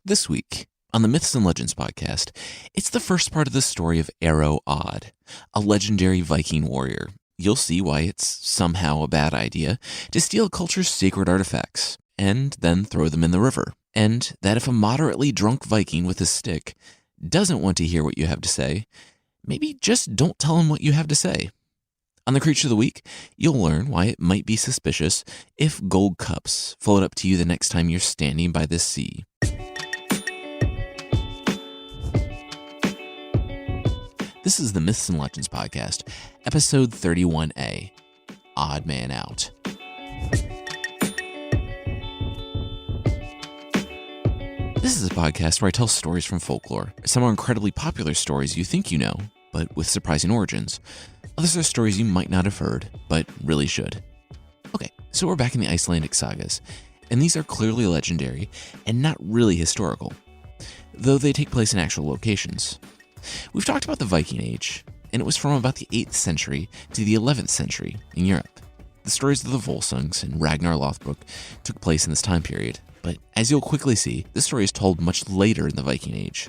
This week, on the Myths and Legends podcast, it's the first part of the story of Arrow-Odd, a legendary Viking warrior. You'll see why it's somehow a bad idea to steal a culture's sacred artifacts and then throw them in the river. And that if a moderately drunk Viking with a stick doesn't want to hear what you have to say, maybe just don't tell him what you have to say. On the Creature of the Week, you'll learn why it might be suspicious if gold cups float up to you the next time you're standing by the sea. This is the Myths and Legends podcast, episode 31A, Odd Man Out. This is a podcast where I tell stories from folklore. Some are incredibly popular stories you think you know, but with surprising origins. Others are stories you might not have heard, but really should. Okay, so we're back in the Icelandic sagas, and these are clearly legendary and not really historical, though they take place in actual locations. We've talked about the Viking Age, and it was from about the 8th century to the 11th century in Europe. The stories of the Volsungs and Ragnar Lothbrok took place in this time period, but as you'll quickly see, this story is told much later in the Viking Age.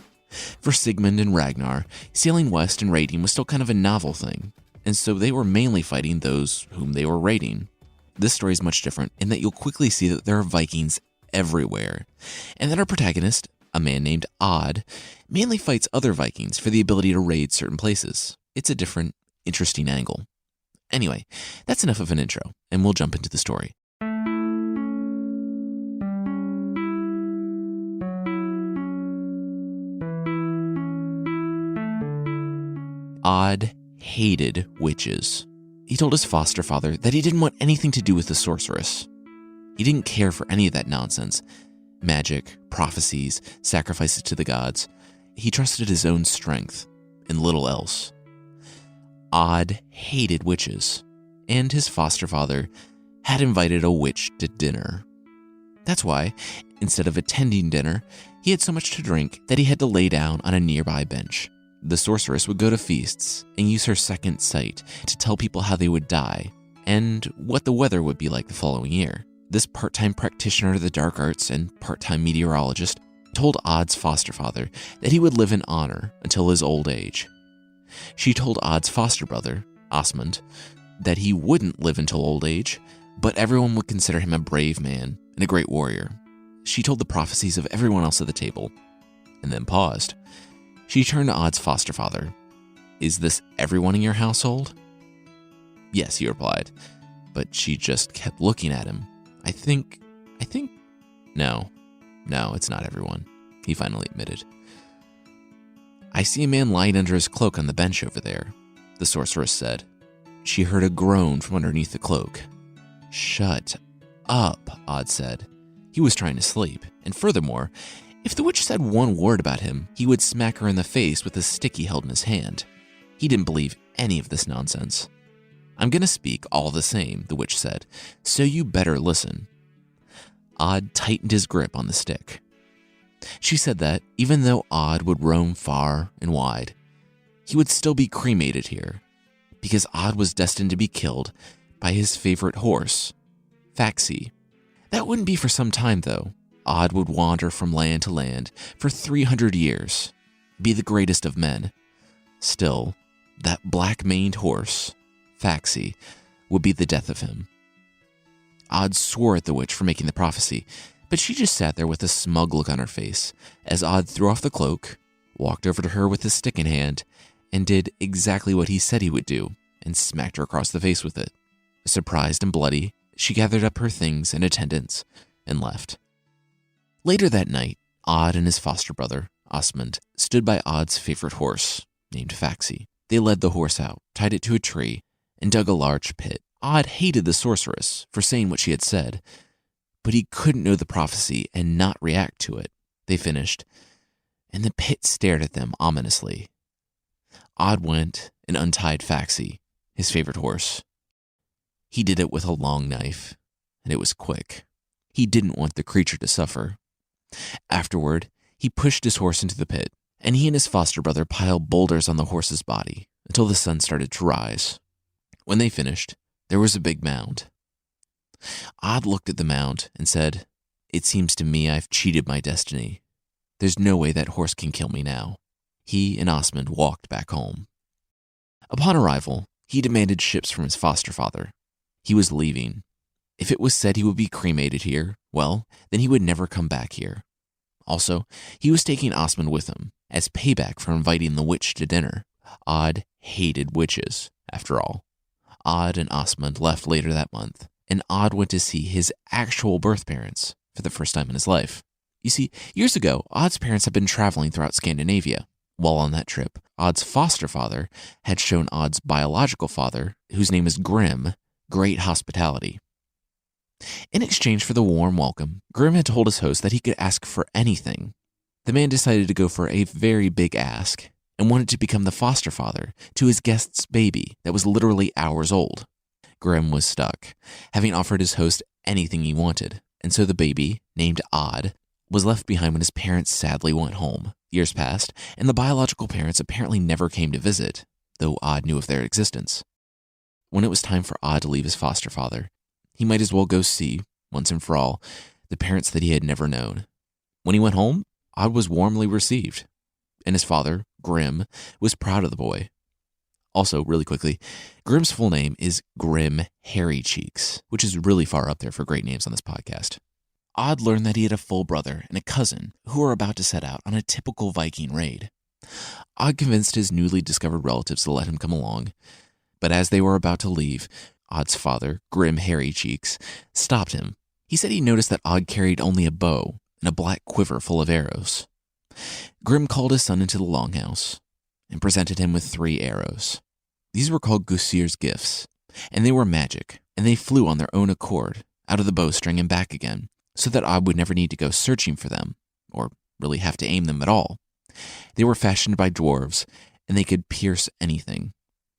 For Sigmund and Ragnar, sailing west and raiding was still kind of a novel thing, and so they were mainly fighting those whom they were raiding. This story is much different in that you'll quickly see that there are Vikings everywhere, and that our protagonist, a man named Odd, mainly fights other Vikings for the ability to raid certain places. It's a different, interesting angle. Anyway, that's enough of an intro, and we'll jump into the story. Odd hated witches. He told his foster father that he didn't want anything to do with the sorceress. He didn't care for any of that nonsense. Magic, prophecies, sacrifices to the gods. He trusted his own strength and little else. Odd hated witches, and his foster father had invited a witch to dinner. That's why, instead of attending dinner, he had so much to drink that he had to lay down on a nearby bench. The sorceress would go to feasts and use her second sight to tell people how they would die and what the weather would be like the following year. This part-time practitioner of the dark arts and part-time meteorologist told Odd's foster father that he would live in honor until his old age. She told Odd's foster brother, Osmund, that he wouldn't live until old age, but everyone would consider him a brave man and a great warrior. She told the prophecies of everyone else at the table, and then paused. She turned to Odd's foster father. "Is this everyone in your household?" "Yes," he replied, but she just kept looking at him. I think, no, it's not everyone," he finally admitted. "I see a man lying under his cloak on the bench over there," the sorceress said. She heard a groan from underneath the cloak. "Shut up," Odd said. He was trying to sleep, and furthermore, if the witch said one word about him, he would smack her in the face with the stick he held in his hand. He didn't believe any of this nonsense. "I'm gonna speak all the same," the witch said, "so you better listen." Odd tightened his grip on the stick. She said that even though Odd would roam far and wide, he would still be cremated here, because Odd was destined to be killed by his favorite horse, Faxi. That wouldn't be for some time, though. Odd would wander from land to land for 300 years, be the greatest of men. Still, that black-maned horse, Faxi, would be the death of him. Odd swore at the witch for making the prophecy, but she just sat there with a smug look on her face as Odd threw off the cloak, walked over to her with his stick in hand, and did exactly what he said he would do and smacked her across the face with it. Surprised and bloody, she gathered up her things and attendants and left. Later that night, Odd and his foster brother, Osmund, stood by Odd's favorite horse, named Faxi. They led the horse out, tied it to a tree, and dug a large pit. Odd hated the sorceress for saying what she had said, but he couldn't know the prophecy and not react to it. They finished, and the pit stared at them ominously. Odd went and untied Faxi, his favorite horse. He did it with a long knife, and it was quick. He didn't want the creature to suffer. Afterward, he pushed his horse into the pit, and he and his foster brother piled boulders on the horse's body until the sun started to rise. When they finished, there was a big mound. Odd looked at the mound and said, "It seems to me I've cheated my destiny. There's no way that horse can kill me now." He and Osmond walked back home. Upon arrival, he demanded ships from his foster father. He was leaving. If it was said he would be cremated here, well, then he would never come back here. Also, he was taking Osmond with him, as payback for inviting the witch to dinner. Odd hated witches, after all. Odd and Osmond left later that month, and Odd went to see his actual birth parents for the first time in his life. You see, years ago, Odd's parents had been traveling throughout Scandinavia. While on that trip, Odd's foster father had shown Odd's biological father, whose name is Grim, great hospitality. In exchange for the warm welcome, Grim had told his host that he could ask for anything. The man decided to go for a very big ask and wanted to become the foster father to his guest's baby that was literally hours old. Grim was stuck, having offered his host anything he wanted, and so the baby, named Odd, was left behind when his parents sadly went home. Years passed, and the biological parents apparently never came to visit, though Odd knew of their existence. When it was time for Odd to leave his foster father, he might as well go see, once and for all, the parents that he had never known. When he went home, Odd was warmly received, and his father, Grim, was proud of the boy. Also, really quickly, Grim's full name is Grim Hairy Cheeks, which is really far up there for great names on this podcast. Odd learned that he had a full brother and a cousin who were about to set out on a typical Viking raid. Odd convinced his newly discovered relatives to let him come along, but as they were about to leave, Odd's father, Grim Hairy Cheeks, stopped him. He said he noticed that Odd carried only a bow and a black quiver full of arrows. Grim called his son into the longhouse and presented him with 3 arrows. These were called Gusir's gifts, and they were magic, and they flew on their own accord, out of the bowstring and back again, so that Odd would never need to go searching for them, or really have to aim them at all. They were fashioned by dwarves, and they could pierce anything.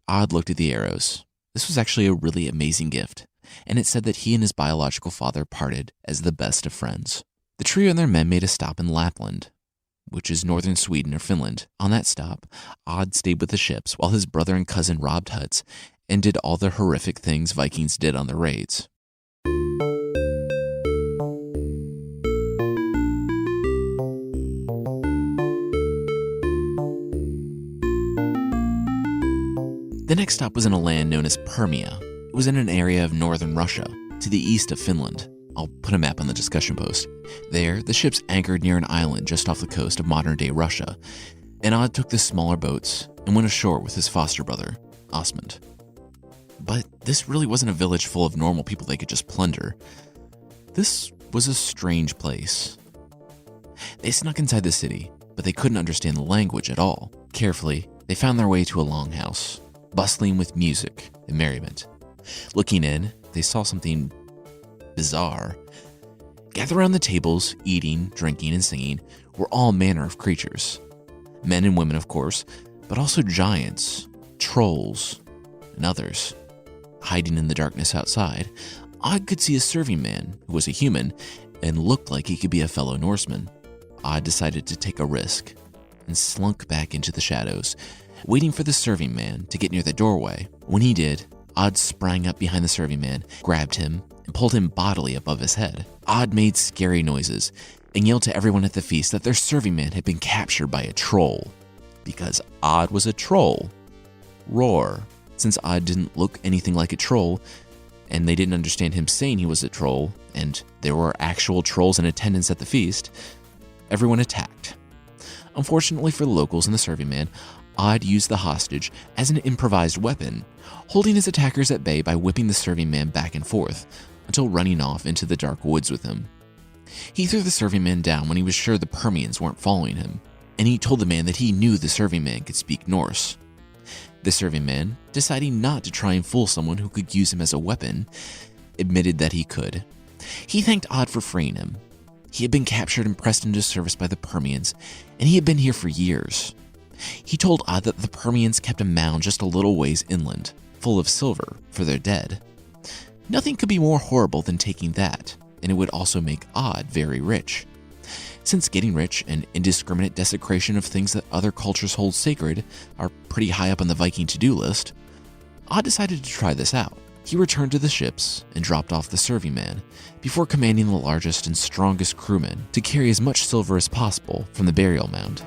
Odd looked at the arrows. This was actually a really amazing gift, and it said that he and his biological father parted as the best of friends. The trio and their men made a stop in Lapland, which is northern Sweden or Finland. On that stop, Odd stayed with the ships while his brother and cousin robbed huts and did all the horrific things Vikings did on their raids. The next stop was in a land known as Permia. It was in an area of northern Russia, to the east of Finland. I'll put a map on the discussion post. There, the ships anchored near an island just off the coast of modern-day Russia, and Odd took the smaller boats and went ashore with his foster brother, Osmond. But this really wasn't a village full of normal people they could just plunder. This was a strange place. They snuck inside the city, but they couldn't understand the language at all. Carefully, they found their way to a longhouse, bustling with music and merriment. Looking in, they saw something bizarre. Gathered around the tables, eating, drinking, and singing, were all manner of creatures. Men and women, of course, but also giants, trolls, and others. Hiding in the darkness outside, Odd could see a serving man who was a human and looked like he could be a fellow Norseman. Odd decided to take a risk and slunk back into the shadows, waiting for the serving man to get near the doorway. When he did, Odd sprang up behind the serving man, grabbed him, and pulled him bodily above his head. Odd made scary noises and yelled to everyone at the feast that their serving man had been captured by a troll. Because Odd was a troll. Roar. Since Odd didn't look anything like a troll, and they didn't understand him saying he was a troll, and there were actual trolls in attendance at the feast, everyone attacked. Unfortunately for the locals and the serving man, Odd used the hostage as an improvised weapon, holding his attackers at bay by whipping the serving man back and forth, until running off into the dark woods with him. He threw the serving man down when he was sure the Permians weren't following him, and he told the man that he knew the serving man could speak Norse. The serving man, deciding not to try and fool someone who could use him as a weapon, admitted that he could. He thanked Odd for freeing him. He had been captured and pressed into service by the Permians, and he had been here for years. He told Odd that the Permians kept a mound just a little ways inland, full of silver for their dead. Nothing could be more horrible than taking that, and it would also make Odd very rich. Since getting rich and indiscriminate desecration of things that other cultures hold sacred are pretty high up on the Viking to-do list, Odd decided to try this out. He returned to the ships and dropped off the serving man before commanding the largest and strongest crewmen to carry as much silver as possible from the burial mound.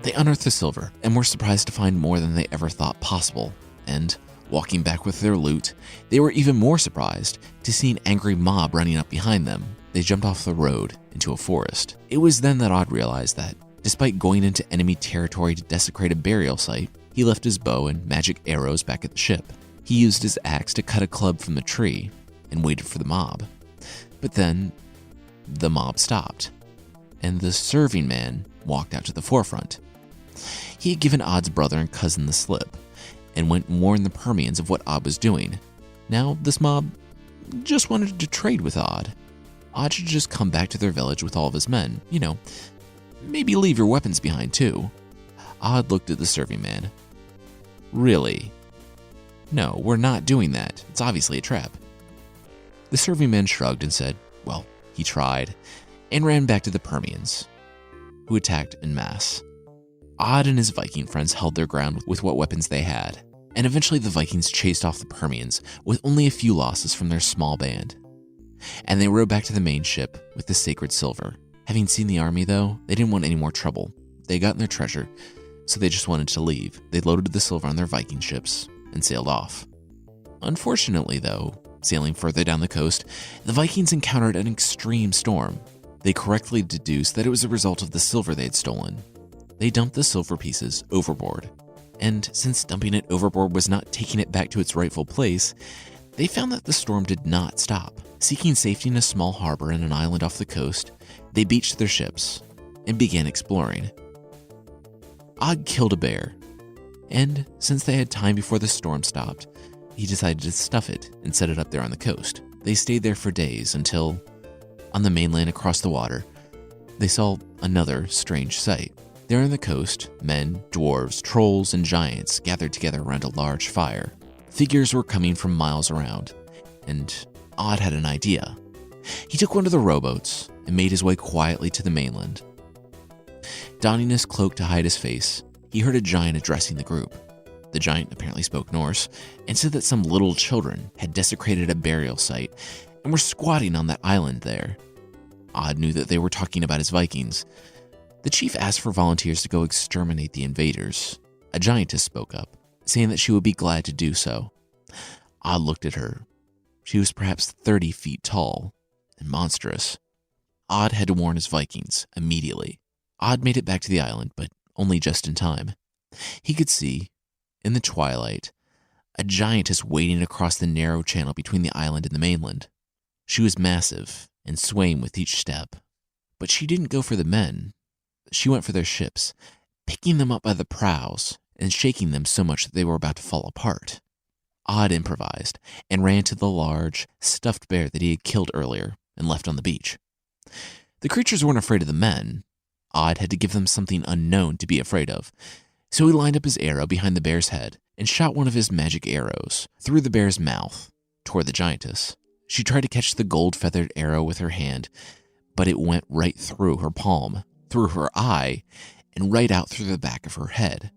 They unearthed the silver and were surprised to find more than they ever thought possible, and walking back with their loot, they were even more surprised to see an angry mob running up behind them. They jumped off the road into a forest. It was then that Odd realized that, despite going into enemy territory to desecrate a burial site, he left his bow and magic arrows back at the ship. He used his axe to cut a club from the tree and waited for the mob. But then, the mob stopped, and the serving man walked out to the forefront. He had given Odd's brother and cousin the slip, and went and warned the Permians of what Odd was doing. Now, this mob just wanted to trade with Odd. Odd should just come back to their village with all of his men. Maybe leave your weapons behind too. Odd looked at the serving man. Really? No, we're not doing that. It's obviously a trap. The serving man shrugged and said, well, he tried, and ran back to the Permians, who attacked en masse. Odd and his Viking friends held their ground with what weapons they had, and eventually the Vikings chased off the Permians with only a few losses from their small band. And they rowed back to the main ship with the sacred silver. Having seen the army, though, they didn't want any more trouble. They had gotten their treasure, so they just wanted to leave. They loaded the silver on their Viking ships and sailed off. Unfortunately, though, sailing further down the coast, the Vikings encountered an extreme storm. They correctly deduced that it was a result of the silver they had stolen. They dumped the silver pieces overboard, and since dumping it overboard was not taking it back to its rightful place, they found that the storm did not stop. Seeking safety in a small harbor in an island off the coast, they beached their ships and began exploring. Odd killed a bear, and since they had time before the storm stopped, he decided to stuff it and set it up there on the coast. They stayed there for days until, on the mainland across the water, they saw another strange sight. There on the coast, men, dwarves, trolls, and giants gathered together around a large fire. Figures were coming from miles around, and Odd had an idea. He took one of the rowboats and made his way quietly to the mainland. Donning his cloak to hide his face, he heard a giant addressing the group. The giant apparently spoke Norse and said that some little children had desecrated a burial site and were squatting on that island there. Odd knew that they were talking about his Vikings. The chief asked for volunteers to go exterminate the invaders. A giantess spoke up, saying that she would be glad to do so. Odd looked at her. She was perhaps 30 feet tall and monstrous. Odd had to warn his Vikings immediately. Odd made it back to the island, but only just in time. He could see, in the twilight, a giantess wading across the narrow channel between the island and the mainland. She was massive and swaying with each step, but she didn't go for the men. She went for their ships, picking them up by the prows and shaking them so much that they were about to fall apart. Odd improvised and ran to the large, stuffed bear that he had killed earlier and left on the beach. The creatures weren't afraid of the men. Odd had to give them something unknown to be afraid of, so he lined up his arrow behind the bear's head and shot one of his magic arrows through the bear's mouth toward the giantess. She tried to catch the gold-feathered arrow with her hand, but it went right through her palm, through her eye, and right out through the back of her head.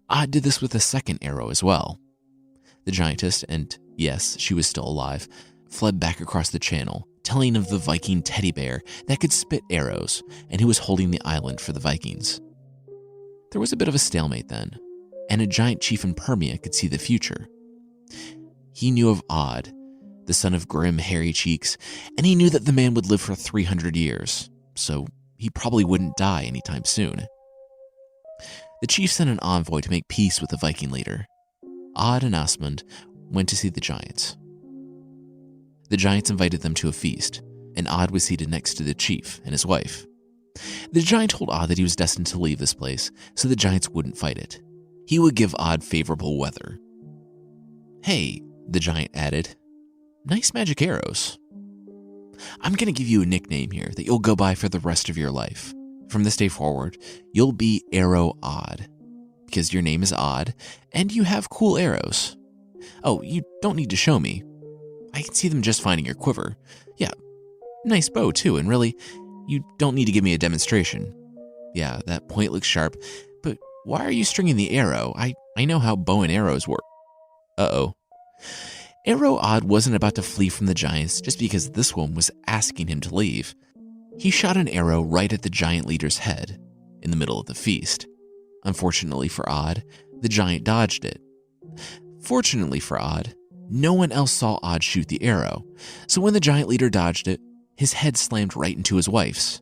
Odd did this with a second arrow as well. The giantess, and yes, she was still alive, fled back across the channel, telling of the Viking teddy bear that could spit arrows and who was holding the island for the Vikings. There was a bit of a stalemate then, and a giant chief in Permia could see the future. He knew of Odd, the son of grim, hairy cheeks, and he knew that the man would live for 300 years, so he probably wouldn't die anytime soon. The chief sent an envoy to make peace with the Viking leader. Odd and Asmund went to see the giants. The giants invited them to a feast, and Odd was seated next to the chief and his wife. The giant told Odd that he was destined to leave this place, so the giants wouldn't fight it. He would give Odd favorable weather. Hey, the giant added, nice magic arrows. I'm going to give you a nickname here that you'll go by for the rest of your life. From this day forward, you'll be Arrow-Odd, because your name is Odd, and you have cool arrows. Oh, you don't need to show me. I can see them just fine in your quiver. Yeah, nice bow too, and really, you don't need to give me a demonstration. Yeah, that point looks sharp, but why are you stringing the arrow? I I know how bow and arrows work. Uh-oh. Arrow-Odd wasn't about to flee from the giants just because this one was asking him to leave. He shot an arrow right at the giant leader's head, in the middle of the feast. Unfortunately for Odd, the giant dodged it. Fortunately for Odd, no one else saw Odd shoot the arrow, so when the giant leader dodged it, his head slammed right into his wife's.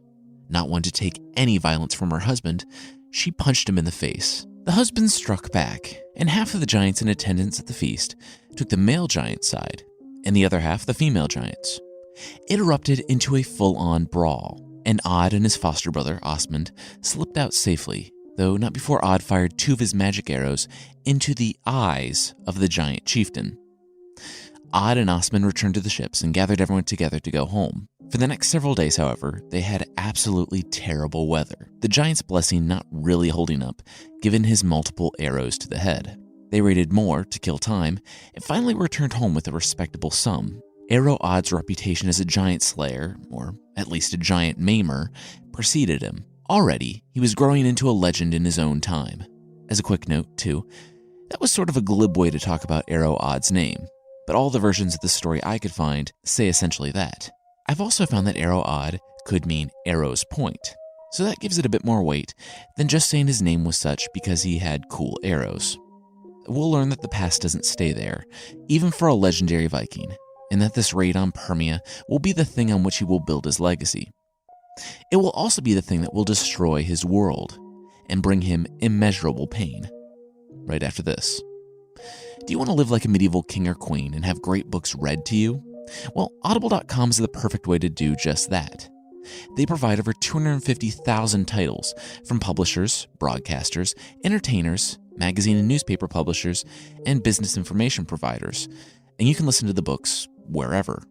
Not one to take any violence from her husband, she punched him in the face. The husband struck back, and half of the giants in attendance at the feast took the male giant's side, and the other half the female giant's. It erupted into a full-on brawl, and Odd and his foster brother, Osmond, slipped out safely, though not before Odd fired 2 of his magic arrows into the eyes of the giant chieftain. Odd and Osmond returned to the ships and gathered everyone together to go home. For the next several days, however, they had absolutely terrible weather, the giant's blessing not really holding up, given his multiple arrows to the head. They raided more to kill time, and finally returned home with a respectable sum. Arrow-Odd's reputation as a giant slayer, or at least a giant maimer, preceded him. Already, he was growing into a legend in his own time. As a quick note, too, that was sort of a glib way to talk about Arrow-Odd's name, but all the versions of the story I could find say essentially that. I've also found that Arrow-Odd could mean arrow's point, so that gives it a bit more weight than just saying his name was such because he had cool arrows. We'll learn that the past doesn't stay there, even for a legendary Viking, and that this raid on Permia will be the thing on which he will build his legacy. It will also be the thing that will destroy his world and bring him immeasurable pain. Right after this. Do you want to live like a medieval king or queen and have great books read to you? Well, Audible.com is the perfect way to do just that. They provide over 250,000 titles from publishers, broadcasters, entertainers, magazine and newspaper publishers, and business information providers, and you can listen to the books wherever.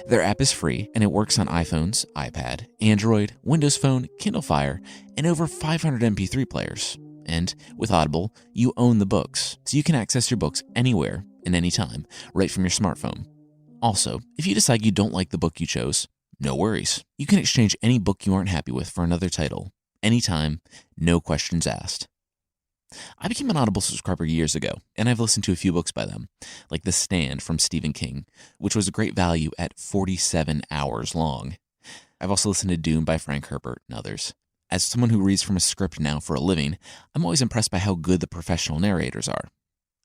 Their app is free, and it works on iPhones, iPad, Android, Windows Phone, Kindle Fire, and over 500 MP3 players. And with Audible, you own the books, so you can access your books anywhere and anytime, right from your smartphone. Also, if you decide you don't like the book you chose, no worries. You can exchange any book you aren't happy with for another title, anytime, no questions asked. I became an Audible subscriber years ago, and I've listened to a few books by them, like The Stand from Stephen King, which was a great value at 47 hours long. I've also listened to Dune by Frank Herbert and others. As someone who reads from a script now for a living, I'm always impressed by how good the professional narrators are.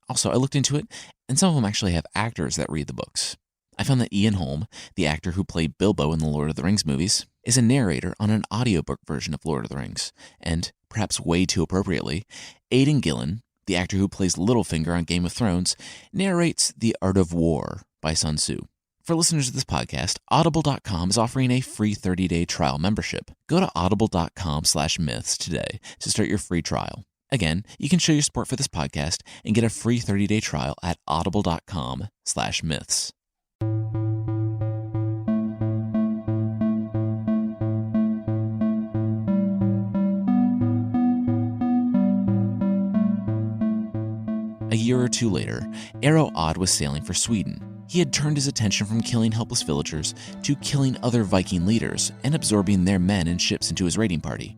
Also, I looked into it, and some of them actually have actors that read the books. I found that Ian Holm, the actor who played Bilbo in the Lord of the Rings movies, is a narrator on an audiobook version of Lord of the Rings, and, perhaps way too appropriately, Aidan Gillen, the actor who plays Littlefinger on Game of Thrones, narrates The Art of War by Sun Tzu. For listeners of this podcast, Audible.com is offering a free 30-day trial membership. Go to audible.com/myths today to start your free trial. Again, you can show your support for this podcast and get a free 30-day trial at audible.com/myths. A year or two later, Arrow-Odd was sailing for Sweden. He had turned his attention from killing helpless villagers to killing other Viking leaders and absorbing their men and ships into his raiding party.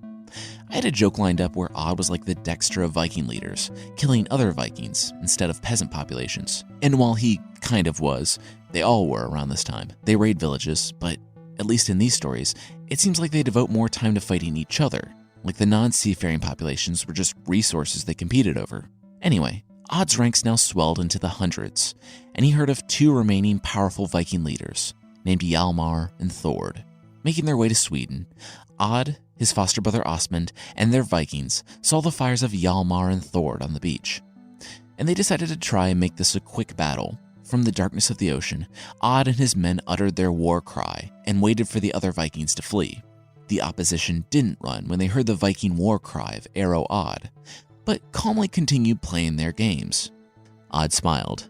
I had a joke lined up where Odd was like the Dexter of Viking leaders, killing other Vikings instead of peasant populations. And while he kind of was, they all were around this time. They raid villages, but at least in these stories, it seems like they devote more time to fighting each other, like the non-seafaring populations were just resources they competed over. Anyway, Odd's ranks now swelled into the hundreds, and he heard of 2 remaining powerful Viking leaders, named Hjalmar and Thord. Making their way to Sweden, Odd, his foster brother Osmond, and their Vikings saw the fires of Hjalmar and Thord on the beach, and they decided to try and make this a quick battle. From the darkness of the ocean, Odd and his men uttered their war cry and waited for the other Vikings to flee. The opposition didn't run when they heard the Viking war cry of Arrow-Odd, but calmly continued playing their games. Odd smiled.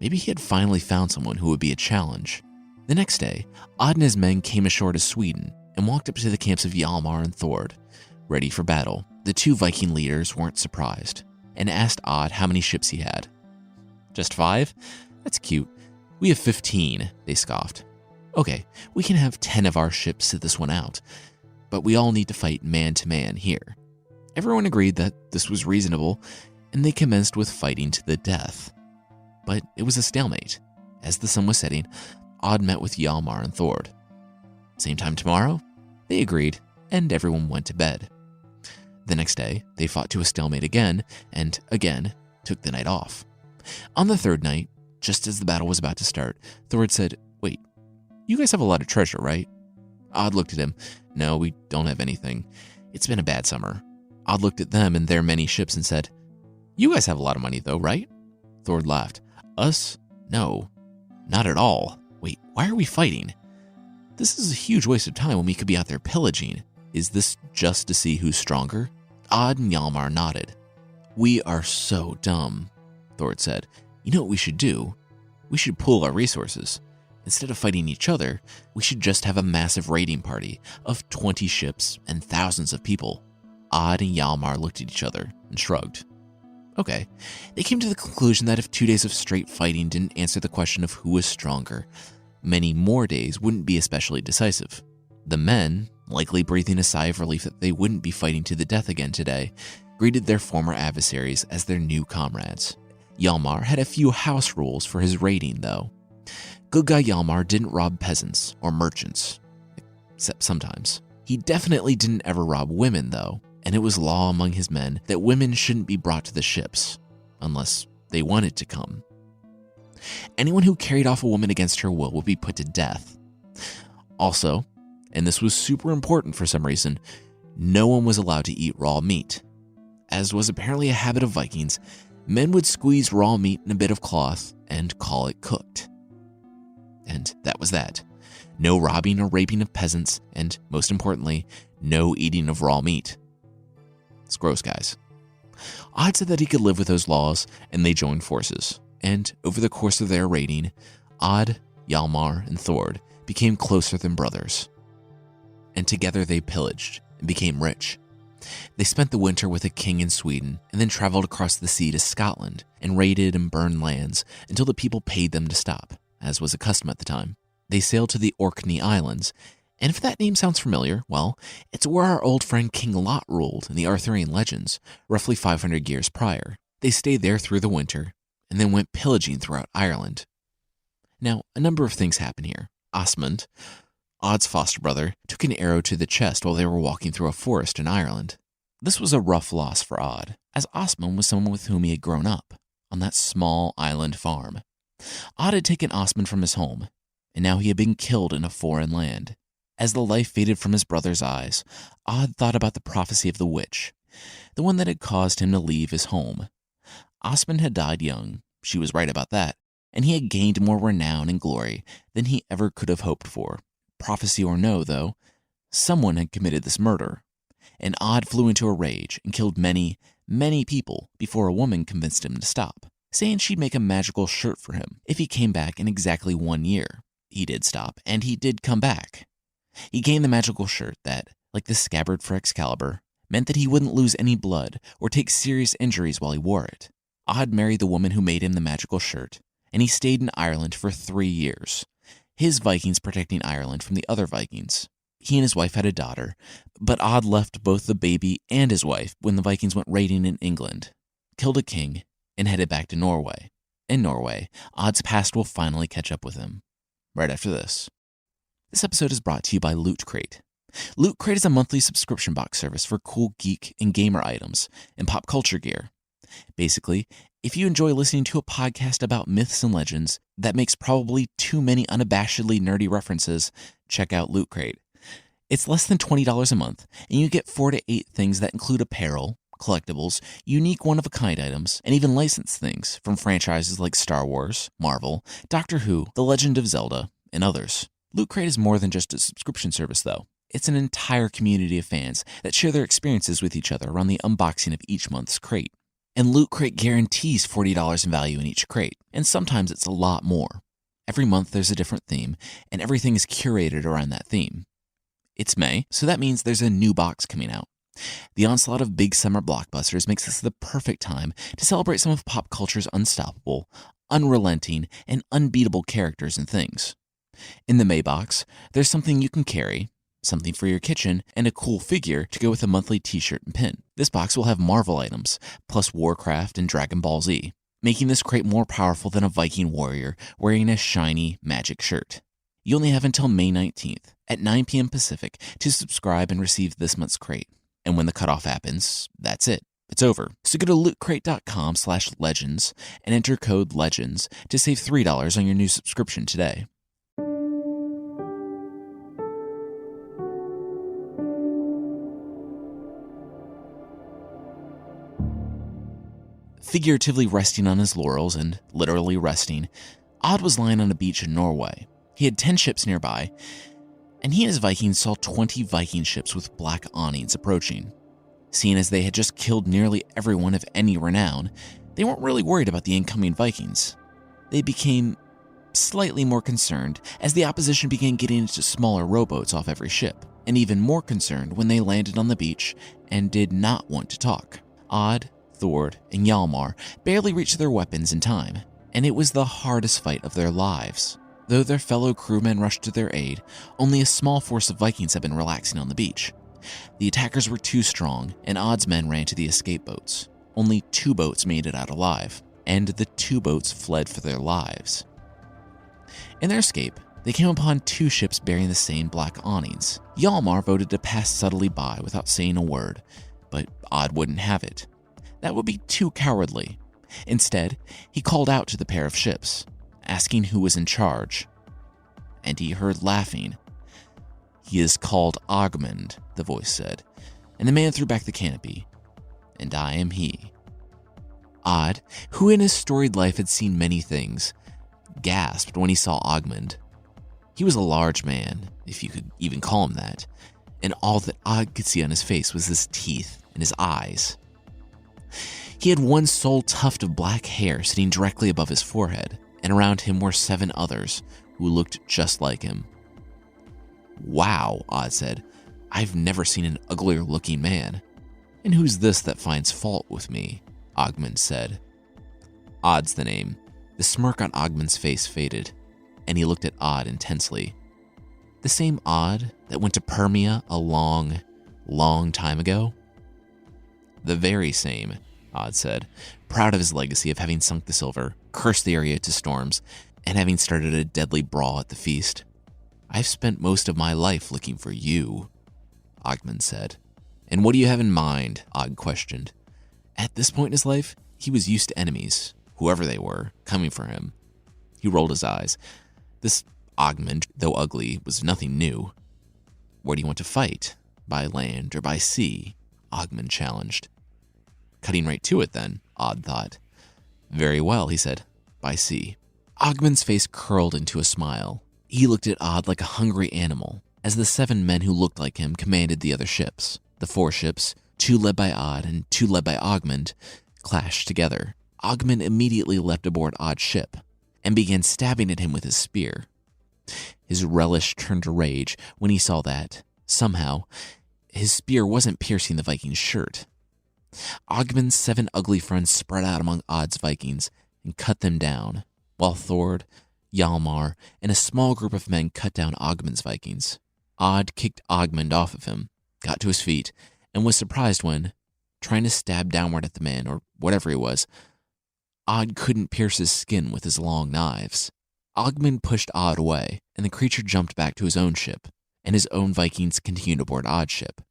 Maybe he had finally found someone who would be a challenge. The next day, Odd and his men came ashore to Sweden and walked up to the camps of Hjalmar and Thord, ready for battle. The 2 Viking leaders weren't surprised and asked Odd how many ships he had. "Just 5? That's cute. We have 15, they scoffed. "Okay, we can have 10 of our ships sit this one out, but we all need to fight man to man here." Everyone agreed that this was reasonable, and they commenced with fighting to the death. But it was a stalemate. As the sun was setting, Odd met with Hjalmar and Thord. Same time tomorrow? They agreed, and everyone went to bed. The next day, they fought to a stalemate again, and again took the night off. On the third night, just as the battle was about to start, Thord said, "Wait, you guys have a lot of treasure, right?" Odd looked at him. "No, we don't have anything. It's been a bad summer." Odd looked at them and their many ships and said, "You guys have a lot of money though, right?" Thord laughed. "Us? No, not at all. Wait, why are we fighting? This is a huge waste of time when we could be out there pillaging. Is this just to see who's stronger?" Odd and Hjalmar nodded. "We are so dumb," Thord said. "You know what we should do? We should pool our resources. Instead of fighting each other, we should just have a massive raiding party of 20 ships and thousands of people." Odd and Hjalmar looked at each other and shrugged. Okay, they came to the conclusion that if 2 days of straight fighting didn't answer the question of who was stronger, many more days wouldn't be especially decisive. The men, likely breathing a sigh of relief that they wouldn't be fighting to the death again today, greeted their former adversaries as their new comrades. Hjalmar had a few house rules for his raiding, though. Good guy Hjalmar didn't rob peasants or merchants, except sometimes. He definitely didn't ever rob women, though, and it was law among his men that women shouldn't be brought to the ships, unless they wanted to come. Anyone who carried off a woman against her will would be put to death. Also, and this was super important for some reason, no one was allowed to eat raw meat. As was apparently a habit of Vikings, men would squeeze raw meat in a bit of cloth and call it cooked. And that was that. No robbing or raping of peasants, and most importantly, no eating of raw meat. It's gross, guys. Odd said that he could live with those laws, and they joined forces. And over the course of their raiding, Odd, Hjalmar, and Thord became closer than brothers. And together they pillaged and became rich. They spent the winter with a king in Sweden and then traveled across the sea to Scotland and raided and burned lands until the people paid them to stop, as was a custom at the time. They sailed to the Orkney Islands, and if that name sounds familiar, well, it's where our old friend King Lot ruled in the Arthurian legends, roughly 500 years prior. They stayed there through the winter and then went pillaging throughout Ireland. Now, a number of things happen here. Osmond, Odd's foster brother, took an arrow to the chest while they were walking through a forest in Ireland. This was a rough loss for Odd, as Osmond was someone with whom he had grown up on that small island farm. Odd had taken Osmond from his home, and now he had been killed in a foreign land. As the life faded from his brother's eyes, Odd thought about the prophecy of the witch, the one that had caused him to leave his home. Osmond had died young, she was right about that, and he had gained more renown and glory than he ever could have hoped for. Prophecy or no, though, someone had committed this murder, and Odd flew into a rage and killed many, many people before a woman convinced him to stop, saying she'd make a magical shirt for him if he came back in exactly 1 year. He did stop, and he did come back. He gained the magical shirt that, like the scabbard for Excalibur, meant that he wouldn't lose any blood or take serious injuries while he wore it. Odd married the woman who made him the magical shirt, and he stayed in Ireland for 3 years, his Vikings protecting Ireland from the other Vikings. He and his wife had a daughter, but Odd left both the baby and his wife when the Vikings went raiding in England, killed a king, and headed back to Norway. In Norway, Odd's past will finally catch up with him. Right after this. This episode is brought to you by Loot Crate. Loot Crate is a monthly subscription box service for cool geek and gamer items and pop culture gear. Basically, if you enjoy listening to a podcast about myths and legends that makes probably too many unabashedly nerdy references, check out Loot Crate. It's less than $20 a month, and you get 4 to 8 things that include apparel, collectibles, unique one-of-a-kind items, and even licensed things from franchises like Star Wars, Marvel, Doctor Who, The Legend of Zelda, and others. Loot Crate is more than just a subscription service, though. It's an entire community of fans that share their experiences with each other around the unboxing of each month's crate. And Loot Crate guarantees $40 in value in each crate, and sometimes it's a lot more. Every month there's a different theme, and everything is curated around that theme. It's May, so that means there's a new box coming out. The onslaught of big summer blockbusters makes this the perfect time to celebrate some of pop culture's unstoppable, unrelenting, and unbeatable characters and things. In the May box, there's something you can carry, something for your kitchen, and a cool figure to go with a monthly t-shirt and pin. This box will have Marvel items, plus Warcraft and Dragon Ball Z, making this crate more powerful than a Viking warrior wearing a shiny magic shirt. You only have until May 19th at 9 p.m. Pacific to subscribe and receive this month's crate. And when the cutoff happens, that's it. It's over. So go to lootcrate.com/legends and enter code LEGENDS to save $3 on your new subscription today. Figuratively resting on his laurels and literally resting, Odd was lying on a beach in Norway. He had 10 ships nearby, and he and his Vikings saw 20 Viking ships with black awnings approaching. Seeing as they had just killed nearly everyone of any renown, they weren't really worried about the incoming Vikings. They became slightly more concerned as the opposition began getting into smaller rowboats off every ship, and even more concerned when they landed on the beach and did not want to talk. Odd, Thord, and Hjalmar barely reached their weapons in time, and it was the hardest fight of their lives. Though their fellow crewmen rushed to their aid, only a small force of Vikings had been relaxing on the beach. The attackers were too strong, and Odd's men ran to the escape boats. Only 2 boats made it out alive, and the 2 boats fled for their lives. In their escape, they came upon 2 ships bearing the same black awnings. Hjalmar voted to pass subtly by without saying a word, but Odd wouldn't have it. That would be too cowardly. Instead, he called out to the pair of ships, asking who was in charge. And he heard laughing. "He is called Ogmund," the voice said, and the man threw back the canopy. "And I am he." Odd, who in his storied life had seen many things, gasped when he saw Ogmund. He was a large man, if you could even call him that, and all that Odd could see on his face was his teeth and his eyes. He had one sole tuft of black hair sitting directly above his forehead, and around him were 7 others who looked just like him. "Wow," Odd said. "I've never seen an uglier looking man." "And who's this that finds fault with me?" Ogmund said. "Odd's the name." The smirk on Ogmund's face faded, and he looked at Odd intensely. "The same Odd that went to Permia a long, long time ago?" "The very same," Odd said, proud of his legacy of having sunk the silver, cursed the area to storms, and having started a deadly brawl at the feast. "I've spent most of my life looking for you," Ogmund said. "And what do you have in mind?" Odd questioned. At this point in his life, he was used to enemies, whoever they were, coming for him. He rolled his eyes. This Ogmund, though ugly, was nothing new. "Where do you want to fight? By land or by sea?" Ogmund challenged. "Cutting right to it then," Odd thought. "Very well," he said. "By sea." Ogmund's face curled into a smile. He looked at Odd like a hungry animal, as the 7 men who looked like him commanded the other ships. The 4 ships, 2 led by Odd and 2 led by Ogmund, clashed together. Ogmund immediately leapt aboard Odd's ship and began stabbing at him with his spear. His relish turned to rage when he saw that, somehow, his spear wasn't piercing the Viking's shirt. Ogmund's 7 ugly friends spread out among Odd's Vikings and cut them down, while Thord, Hjalmar, and a small group of men cut down Ogmund's Vikings. Odd kicked Ogmund off of him, got to his feet, and was surprised when, trying to stab downward at the man, or whatever he was, Odd couldn't pierce his skin with his long knives. Ogmund pushed Odd away, and the creature jumped back to his own ship, and his own Vikings continued aboard Odd's ship.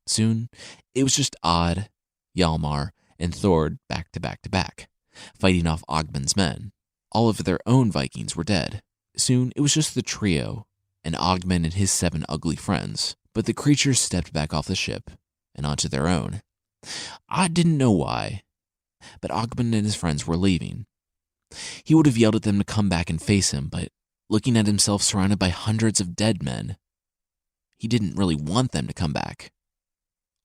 Soon, it was just Odd, Hjalmar, and Thord back to back to back, fighting off Ogmund's men. All of their own Vikings were dead. Soon, it was just the trio, and Ogmund and his 7 ugly friends, but the creatures stepped back off the ship and onto their own. Odd didn't know why, but Ogmund and his friends were leaving. He would have yelled at them to come back and face him, but looking at himself surrounded by hundreds of dead men, he didn't really want them to come back.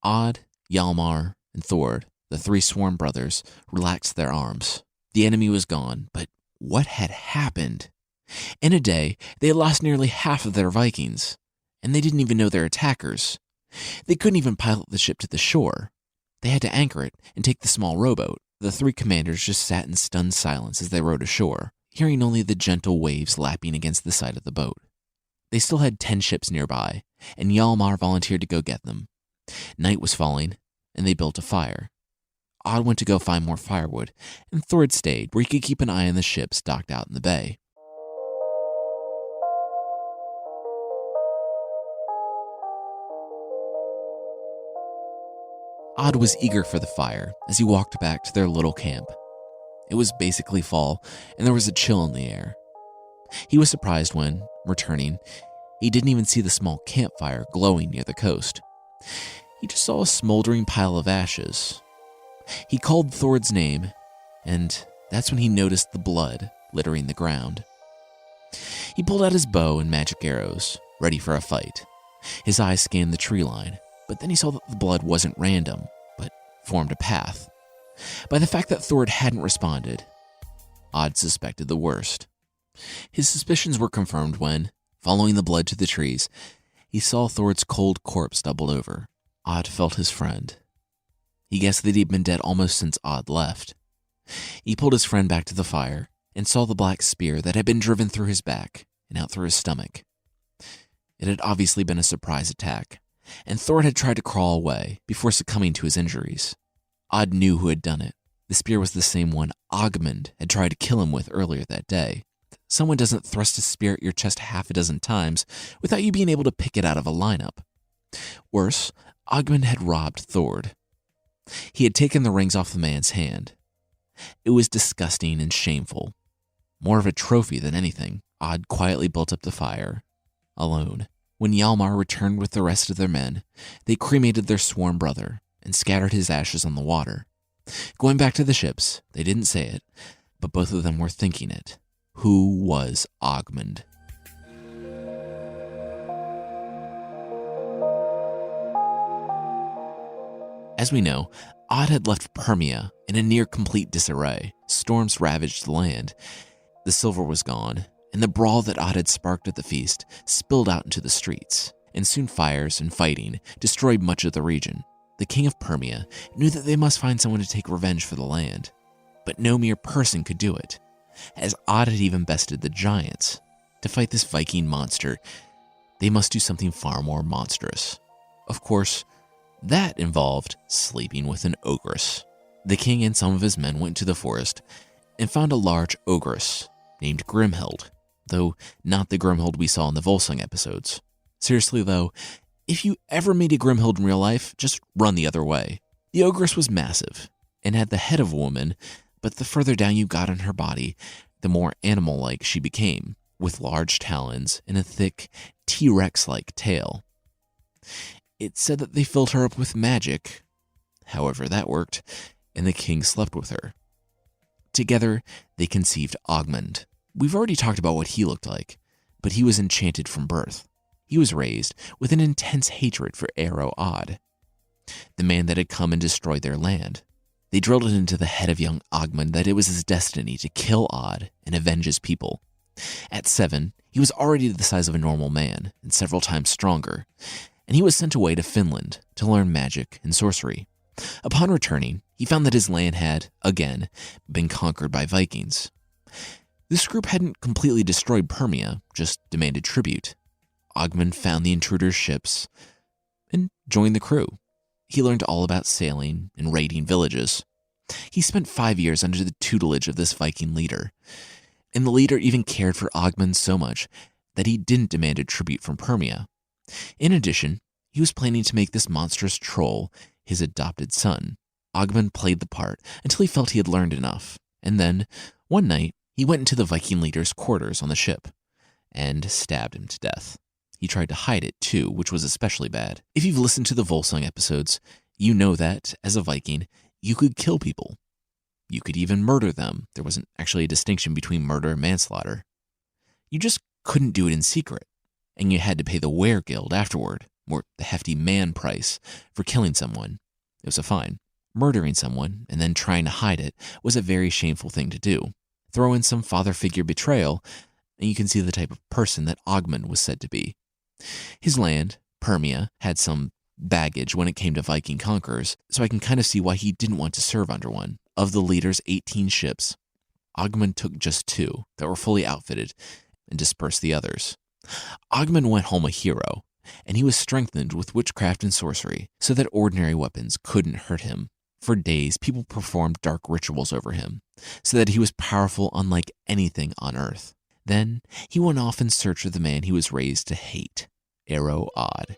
Odd, Hjalmar, and Thord, the 3 sworn brothers, relaxed their arms. The enemy was gone, but what had happened? In a day, they had lost nearly half of their Vikings, and they didn't even know their attackers. They couldn't even pilot the ship to the shore. They had to anchor it and take the small rowboat. The 3 commanders just sat in stunned silence as they rowed ashore, hearing only the gentle waves lapping against the side of the boat. They still had 10 ships nearby, and Hjalmar volunteered to go get them. Night was falling, and they built a fire. Odd went to go find more firewood, and Thord stayed where he could keep an eye on the ships docked out in the bay. Odd was eager for the fire as he walked back to their little camp. It was basically fall, and there was a chill in the air. He was surprised when, returning, he didn't even see the small campfire glowing near the coast. He just saw a smoldering pile of ashes. He called Thord's name, and that's when he noticed the blood littering the ground. He pulled out his bow and magic arrows, ready for a fight. His eyes scanned the tree line, but then he saw that the blood wasn't random, but formed a path. By the fact that Thord hadn't responded, Odd suspected the worst. His suspicions were confirmed when, following the blood to the trees, he saw Thord's cold corpse doubled over. Odd felt his friend. He guessed that he'd been dead almost since Odd left. He pulled his friend back to the fire and saw the black spear that had been driven through his back and out through his stomach. It had obviously been a surprise attack, and Thord had tried to crawl away before succumbing to his injuries. Odd knew who had done it. The spear was the same one Ogmund had tried to kill him with earlier that day. Someone doesn't thrust a spear at your chest half a dozen times without you being able to pick it out of a lineup. Worse, Ogmund had robbed Thord. He had taken the rings off the man's hand. It was disgusting and shameful. More of a trophy than anything. Odd quietly built up the fire, alone. When Hjalmar returned with the rest of their men, they cremated their sworn brother and scattered his ashes on the water. Going back to the ships, they didn't say it, but both of them were thinking it. Who was Ogmund? As we know, Odd had left Permia in a near-complete disarray. Storms ravaged the land. The silver was gone, and the brawl that Odd had sparked at the feast spilled out into the streets, and soon fires and fighting destroyed much of the region. The king of Permia knew that they must find someone to take revenge for the land, but no mere person could do it, as Odd had even bested the giants. To fight this Viking monster, they must do something far more monstrous. Of course, that involved sleeping with an ogress. The king and some of his men went to the forest and found a large ogress named Grimhild, though not the Grimhild we saw in the Volsung episodes. Seriously though, if you ever meet a Grimhild in real life, just run the other way. The ogress was massive and had the head of a woman, but the further down you got on her body, the more animal-like she became, with large talons and a thick T-Rex-like tail. It said that they filled her up with magic. However that worked, and the king slept with her. Together, they conceived Ogmund. We've already talked about what he looked like, but he was enchanted from birth. He was raised with an intense hatred for Arrow-Odd, the man that had come and destroyed their land. They drilled it into the head of young Ogmund that it was his destiny to kill Odd and avenge his people. At 7, he was already the size of a normal man and several times stronger, and he was sent away to Finland to learn magic and sorcery. Upon returning, he found that his land had, again, been conquered by Vikings. This group hadn't completely destroyed Permia, just demanded tribute. Ogmund found the intruders' ships and joined the crew. He learned all about sailing and raiding villages. He spent 5 years under the tutelage of this Viking leader, and the leader even cared for Ogmund so much that he didn't demand a tribute from Permia. In addition, he was planning to make this monstrous troll his adopted son. Ogmund played the part until he felt he had learned enough, and then, one night, he went into the Viking leader's quarters on the ship and stabbed him to death. He tried to hide it too, which was especially bad. If you've listened to the Volsung episodes, you know that, as a Viking, you could kill people. You could even murder them. There wasn't actually a distinction between murder and manslaughter. You just couldn't do it in secret, and you had to pay the Were Guild afterward, or the hefty man price, for killing someone. It was a fine. Murdering someone and then trying to hide it was a very shameful thing to do. Throw in some father figure betrayal, and you can see the type of person that Ogmund was said to be. His land, Permia, had some baggage when it came to Viking conquerors, so I can kind of see why he didn't want to serve under one. Of the leader's 18 ships, Ogmund took just 2 that were fully outfitted and dispersed the others. Ogmund went home a hero, and he was strengthened with witchcraft and sorcery so that ordinary weapons couldn't hurt him. For days, people performed dark rituals over him so that he was powerful unlike anything on earth. Then he went off in search of the man he was raised to hate, Arrow-Odd.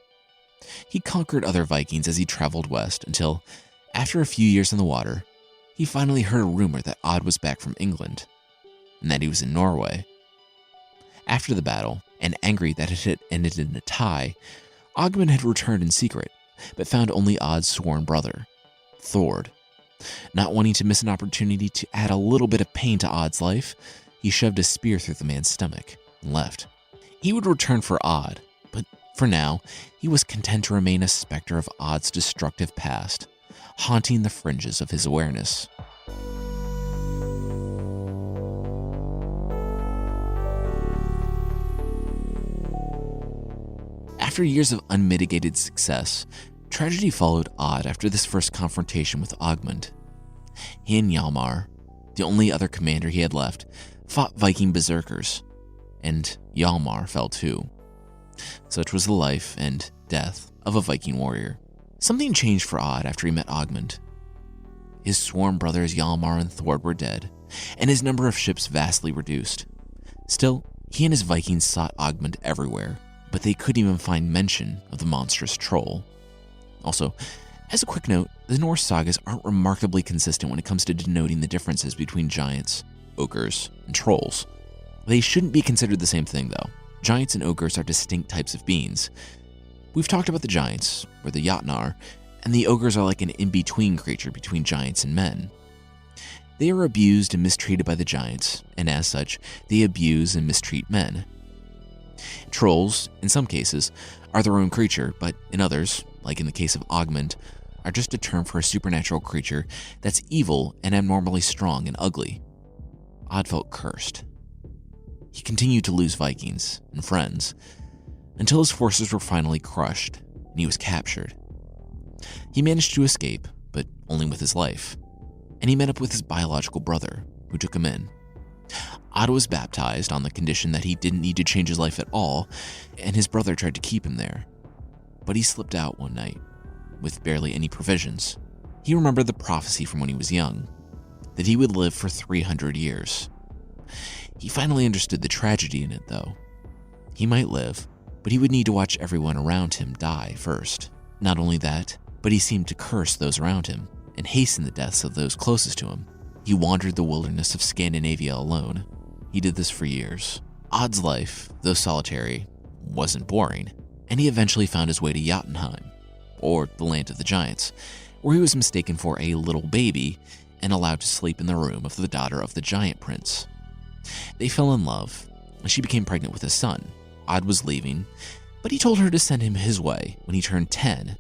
He conquered other Vikings as he traveled west until, after a few years in the water, he finally heard a rumor that Odd was back from England and that he was in Norway. After the battle, and angry that it had ended in a tie, Ogmund had returned in secret, but found only Odd's sworn brother, Thord. Not wanting to miss an opportunity to add a little bit of pain to Odd's life, he shoved a spear through the man's stomach and left. He would return for Odd, but for now, he was content to remain a specter of Odd's destructive past, haunting the fringes of his awareness. After years of unmitigated success, tragedy followed Odd after this first confrontation with Ogmund. He and Hjalmar, the only other commander he had left, fought Viking berserkers, and Hjalmar fell too. Such was the life and death of a Viking warrior. Something changed for Odd after he met Ogmund. His sworn brothers Hjalmar and Thord were dead, and his number of ships vastly reduced. Still, he and his Vikings sought Ogmund everywhere, but they couldn't even find mention of the monstrous troll. Also, as a quick note, the Norse sagas aren't remarkably consistent when it comes to denoting the differences between giants, ogres, and trolls. They shouldn't be considered the same thing, though. Giants and ogres are distinct types of beings. We've talked about the giants, or the Jotnar, and the ogres are like an in-between creature between giants and men. They are abused and mistreated by the giants, and as such, they abuse and mistreat men. Trolls, in some cases, are their own creature, but in others, like in the case of Ogmund, are just a term for a supernatural creature that's evil and abnormally strong and ugly. Odd felt cursed. He continued to lose Vikings and friends until his forces were finally crushed and he was captured. He managed to escape, but only with his life, and he met up with his biological brother, who took him in. Odd was baptized on the condition that he didn't need to change his life at all, and his brother tried to keep him there. But he slipped out one night, with barely any provisions. He remembered the prophecy from when he was young, that he would live for 300 years. He finally understood the tragedy in it, though. He might live, but he would need to watch everyone around him die first. Not only that, but he seemed to curse those around him and hasten the deaths of those closest to him. He wandered the wilderness of Scandinavia alone. He did this for years. Odd's life, though solitary, wasn't boring, and he eventually found his way to Jotunheim, or the land of the giants, where he was mistaken for a little baby and allowed to sleep in the room of the daughter of the giant prince. They fell in love, and she became pregnant with a son. Odd was leaving, but he told her to send him his way when he turned 10,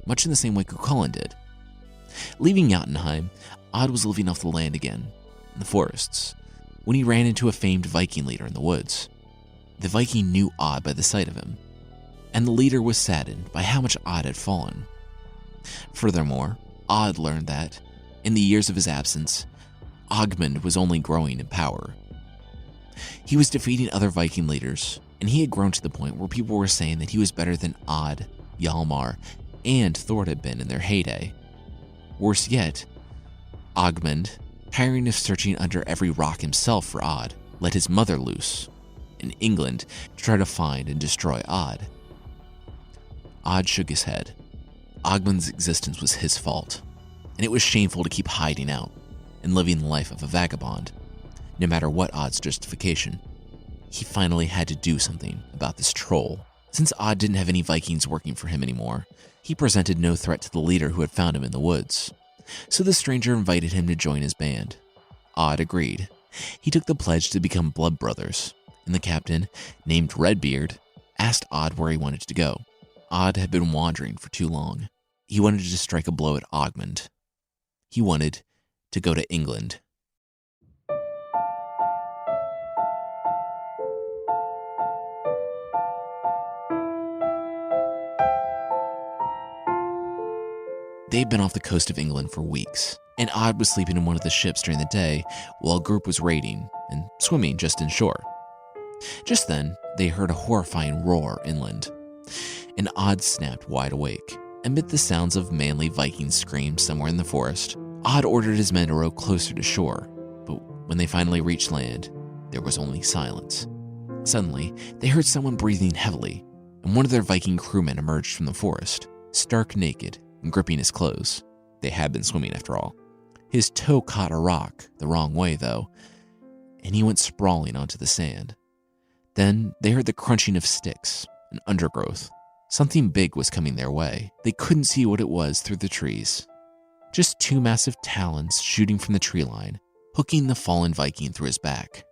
much in the same way Cuchulainn did. Leaving Jotunheim, Odd was living off the land again, in the forests, when he ran into a famed Viking leader in the woods. The Viking knew Odd by the sight of him, and the leader was saddened by how much Odd had fallen. Furthermore, Odd learned that, in the years of his absence, Ogmund was only growing in power. He was defeating other Viking leaders, and he had grown to the point where people were saying that he was better than Odd, Hjalmar, and Thord had been in their heyday. Worse yet, Ogmund, tiring of searching under every rock himself for Odd, let his mother loose in England to try to find and destroy Odd. Odd shook his head. Ogmund's existence was his fault, and it was shameful to keep hiding out and living the life of a vagabond, no matter what Odd's justification. He finally had to do something about this troll. Since Odd didn't have any Vikings working for him anymore, he presented no threat to the leader who had found him in the woods. So the stranger invited him to join his band. Odd agreed. He took the pledge to become blood brothers, and the captain, named Redbeard, asked Odd where he wanted to go. Odd had been wandering for too long. He wanted to strike a blow at Ogmund. He wanted to go to England. They'd been off the coast of England for weeks, and Odd was sleeping in one of the ships during the day while a group was raiding and swimming just inshore. Just then, they heard a horrifying roar inland. and Odd snapped wide awake. Amid the sounds of manly Viking screams somewhere in the forest, Odd ordered his men to row closer to shore, but when they finally reached land, there was only silence. Suddenly, they heard someone breathing heavily, and one of their Viking crewmen emerged from the forest, stark naked and gripping his clothes. They had been swimming after all. His toe caught a rock the wrong way, though, and he went sprawling onto the sand. Then they heard the crunching of sticks and undergrowth. Something big was coming their way. They couldn't see what it was through the trees. Just two massive talons shooting from the tree line, hooking the fallen Viking through his back.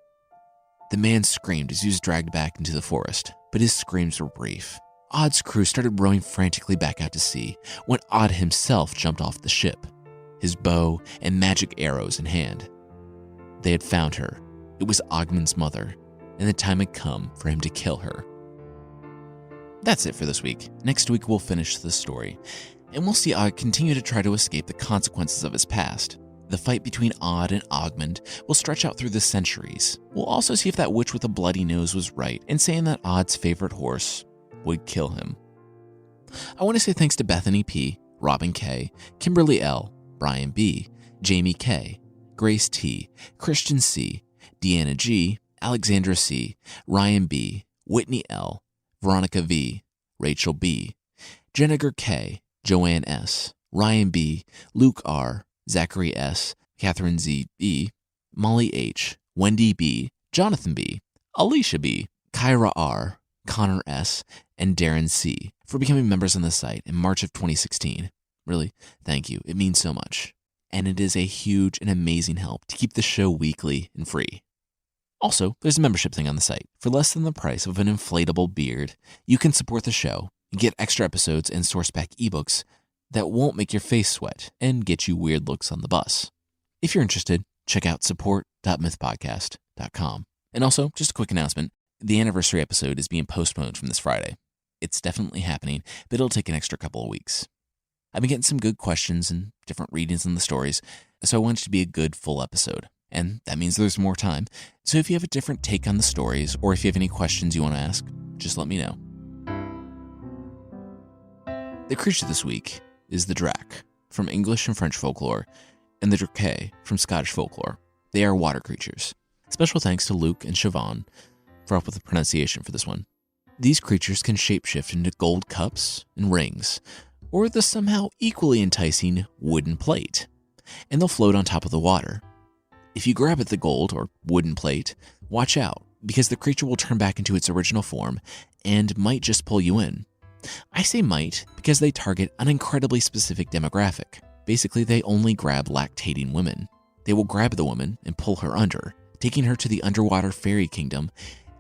The man screamed as he was dragged back into the forest, but his screams were brief. Odd's crew started rowing frantically back out to sea when Odd himself jumped off the ship, his bow and magic arrows in hand. They had found her. It was Ogmund's mother, and the time had come for him to kill her. That's it for this week. Next week we'll finish the story, and we'll see Odd continue to try to escape the consequences of his past. The fight between Odd and Ogmund will stretch out through the centuries. We'll also see if that witch with a bloody nose was right in saying that Odd's favorite horse would kill him. I want to say thanks to Bethany P., Robin K., Kimberly L., Brian B., Jamie K., Grace T., Christian C., Deanna G., Alexandra C., Ryan B., Whitney L., Veronica V., Rachel B., Jenniger K., Joanne S., Ryan B., Luke R., Zachary S., Catherine Z. B., Molly H., Wendy B., Jonathan B., Alicia B., Kyra R., Connor S., and Darren C. for becoming members on the site in March of 2016. Really, thank you. It means so much. And it is a huge and amazing help to keep the show weekly and free. Also, there's a membership thing on the site. For less than the price of an inflatable beard, you can support the show and get extra episodes and source pack ebooks that won't make your face sweat and get you weird looks on the bus. If you're interested, check out support.mythpodcast.com. And also, just a quick announcement, the anniversary episode is being postponed from this Friday. It's definitely happening, but it'll take an extra couple of weeks. I've been getting some good questions and different readings in the stories, so I want it to be a good full episode. And that means there's more time. So if you have a different take on the stories, or if you have any questions you want to ask, just let me know. The creature this week is the Drac, from English and French folklore, and the Drake from Scottish folklore. They are water creatures. Special thanks to Luke and Siobhan for help with the pronunciation for this one. These creatures can shapeshift into gold cups and rings, or the somehow equally enticing wooden plate, and they'll float on top of the water. If you grab at the gold or wooden plate, watch out, because the creature will turn back into its original form and might just pull you in. I say might because they target an incredibly specific demographic. Basically, they only grab lactating women. They will grab the woman and pull her under, taking her to the underwater fairy kingdom,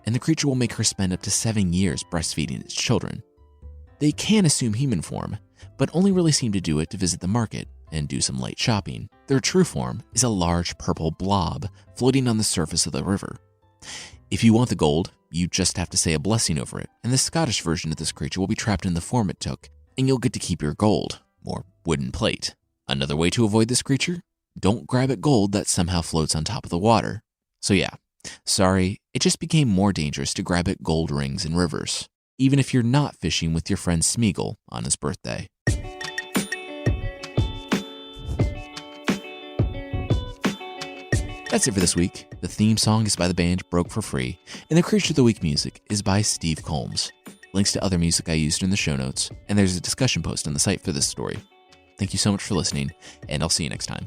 and the creature will make her spend up to 7 years breastfeeding its children. They can assume human form, but only really seem to do it to visit the market and do some light shopping. Their true form is a large purple blob floating on the surface of the river. If you want the gold, you just have to say a blessing over it, and the Scottish version of this creature will be trapped in the form it took, and you'll get to keep your gold, or wooden plate. Another way to avoid this creature? Don't grab at gold that somehow floats on top of the water. So yeah, sorry, it just became more dangerous to grab at gold rings in rivers, even if you're not fishing with your friend Smeagol on his birthday. That's it for this week. The theme song is by the band Broke for Free, and the Creature of the Week music is by Steve Combs. Links to other music I used in the show notes, and there's a discussion post on the site for this story. Thank you so much for listening, and I'll see you next time.